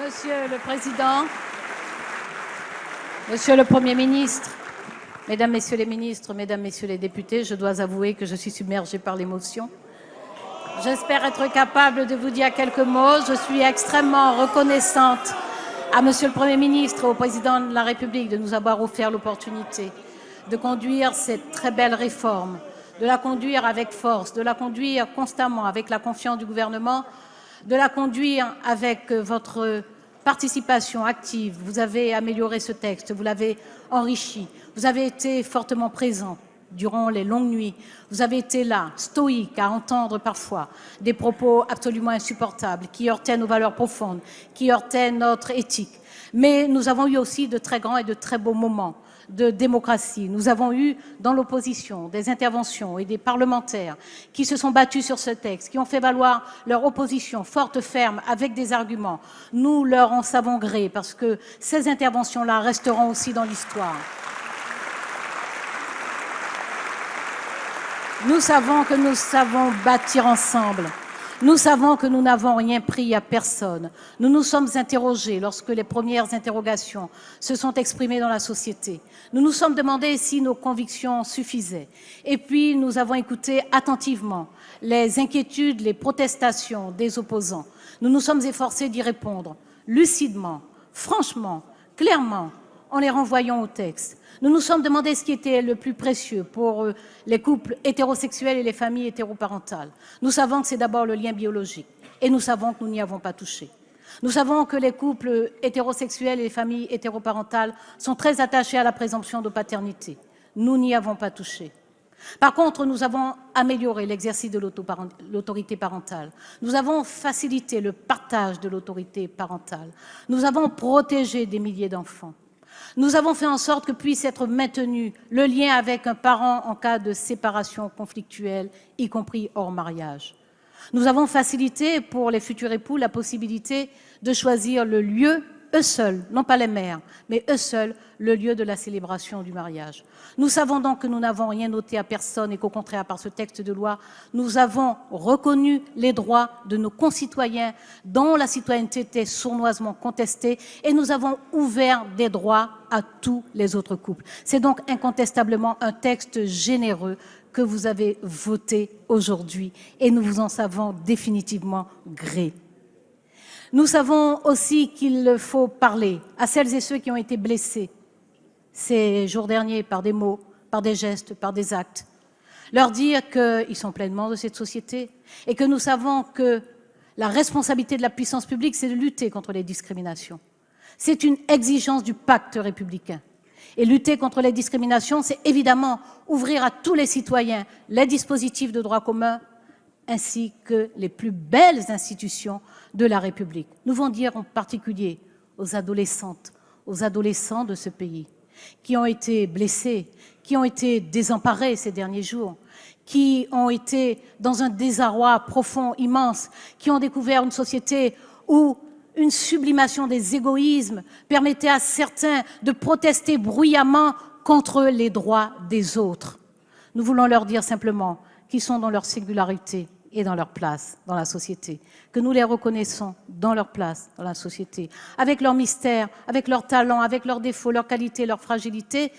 Monsieur le Président, Monsieur le Premier ministre, Mesdames, Messieurs les ministres, Mesdames, Messieurs les députés, je dois avouer que je suis submergée par l'émotion. J'espère être capable de vous dire quelques mots. Je suis extrêmement reconnaissante à Monsieur le Premier ministre et au Président de la République de nous avoir offert l'opportunité de conduire cette très belle réforme, de la conduire avec force, de la conduire constamment avec la confiance du gouvernement, de la conduire avec votre participation active. Vous avez amélioré ce texte, vous l'avez enrichi, vous avez été fortement présent durant les longues nuits. Vous avez été là, stoïque, à entendre parfois des propos absolument insupportables qui heurtaient nos valeurs profondes, qui heurtaient notre éthique. Mais nous avons eu aussi de très grands et de très beaux moments de démocratie. Nous avons eu dans l'opposition des interventions et des parlementaires qui se sont battus sur ce texte, qui ont fait valoir leur opposition forte, ferme, avec des arguments. Nous leur en savons gré parce que ces interventions-là resteront aussi dans l'histoire. Nous savons que nous savons bâtir ensemble. Nous savons que nous n'avons rien pris à personne. Nous nous sommes interrogés lorsque les premières interrogations se sont exprimées dans la société. Nous nous sommes demandé si nos convictions suffisaient. Et puis, nous avons écouté attentivement les inquiétudes, les protestations des opposants. Nous nous sommes efforcés d'y répondre lucidement, franchement, clairement, en les renvoyant au texte. Nous nous sommes demandé ce qui était le plus précieux pour les couples hétérosexuels et les familles hétéroparentales. Nous savons que c'est d'abord le lien biologique et nous savons que nous n'y avons pas touché. Nous savons que les couples hétérosexuels et les familles hétéroparentales sont très attachés à la présomption de paternité. Nous n'y avons pas touché. Par contre, nous avons amélioré l'exercice de l'autorité parentale. Nous avons facilité le partage de l'autorité parentale. Nous avons protégé des milliers d'enfants. Nous avons fait en sorte que puisse être maintenu le lien avec un parent en cas de séparation conflictuelle, y compris hors mariage. Nous avons facilité pour les futurs époux la possibilité de choisir le lieu, eux seuls, non pas les mères, mais eux seuls, le lieu de la célébration du mariage. Nous savons donc que nous n'avons rien ôté à personne et qu'au contraire, par ce texte de loi, nous avons reconnu les droits de nos concitoyens dont la citoyenneté était sournoisement contestée et nous avons ouvert des droits à tous les autres couples. C'est donc incontestablement un texte généreux que vous avez voté aujourd'hui et nous vous en savons définitivement gré. Nous savons aussi qu'il faut parler à celles et ceux qui ont été blessés ces jours derniers par des mots, par des gestes, par des actes. Leur dire qu'ils sont pleinement de cette société et que nous savons que la responsabilité de la puissance publique, c'est de lutter contre les discriminations. C'est une exigence du pacte républicain. Et lutter contre les discriminations, c'est évidemment ouvrir à tous les citoyens les dispositifs de droit commun ainsi que les plus belles institutions de la République. Nous voulons dire en particulier aux adolescentes, aux adolescents de ce pays, qui ont été blessés, qui ont été désemparés ces derniers jours, qui ont été dans un désarroi profond, immense, qui ont découvert une société où une sublimation des égoïsmes permettait à certains de protester bruyamment contre les droits des autres. Nous voulons leur dire simplement qu'ils sont dans leur singularité et dans leur place dans la société, que nous les reconnaissons dans leur place dans la société, avec leur mystère, avec leurs talents, avec leurs défauts, leurs qualités, leurs fragilités,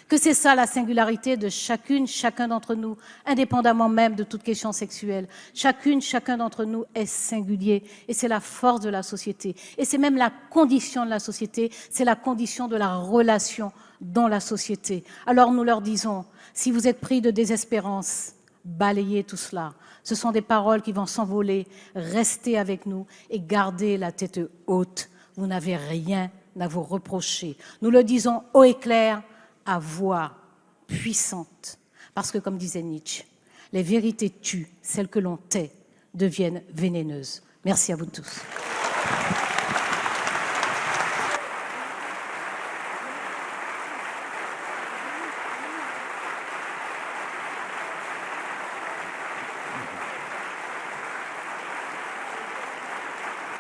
que c'est ça la singularité de chacune, chacun d'entre nous, indépendamment même de toute question sexuelle. Chacune, chacun d'entre nous est singulier et c'est la force de la société. Et c'est même la condition de la société, c'est la condition de la relation dans la société. Alors nous leur disons, si vous êtes pris de désespérance, balayez tout cela. Ce sont des paroles qui vont s'envoler. Restez avec nous et gardez la tête haute. Vous n'avez rien à vous reprocher. Nous le disons haut et clair, à voix puissante. Parce que, comme disait Nietzsche, les vérités tuent, celles que l'on tait deviennent vénéneuses. Merci à vous tous.